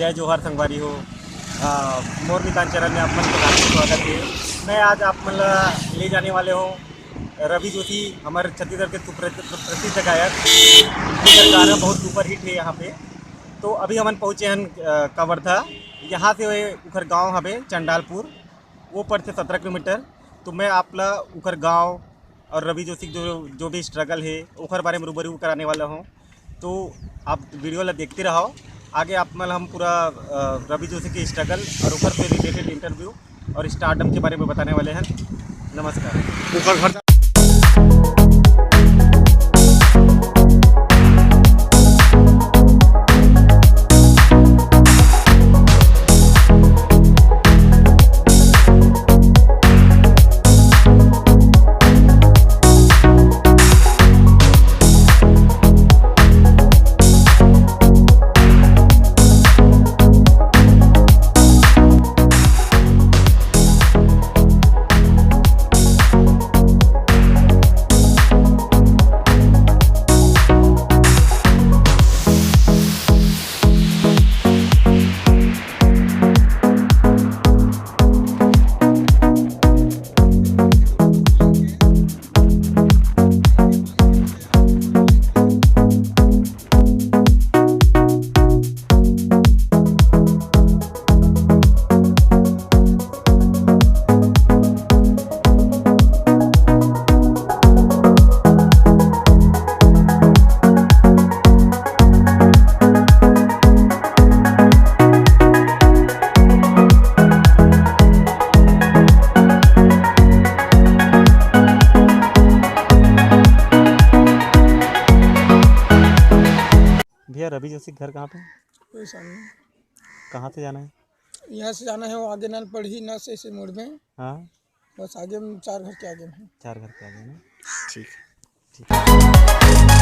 जय जोहार संगवारी हो। मोर नितान चरण में आप मन का हार्दिक स्वागत है। मैं आज आप मन ला ले जाने वाले हूँ रवि जोशी, हमारे छत्तीसगढ़ के प्रसिद्ध गायक, जिनका गाना बहुत सुपर हिट है यहाँ पे। तो अभी हमन पहुँचे हैं कवर्धा। यहाँ से उखर गांव हवे चंडालपुर, वो पड़ते 17 किलोमीटर। तो मैं आपला उखर गांव और रवि जोशी जो भी स्ट्रगल है उखर बारे में रूबरू कराने वाला हूँ। तो आप वीडियो ला देखते रहो। आगे आप मतलब हम पूरा रवि जोशी की स्ट्रगल और ऊपर से रिलेटेड इंटरव्यू और स्टारडम के बारे में बताने वाले हैं। नमस्कार। भैया रवि जोशी घर कहाँ पे? कोई सामने। कहाँ से जाना है? यहाँ से जाना है, वो आगे नल पड़ी न से मोड़ में। हाँ, बस आगे में 4 घर के आगे में है। 4 घर के आगे ना। ठीक है, ठीक है।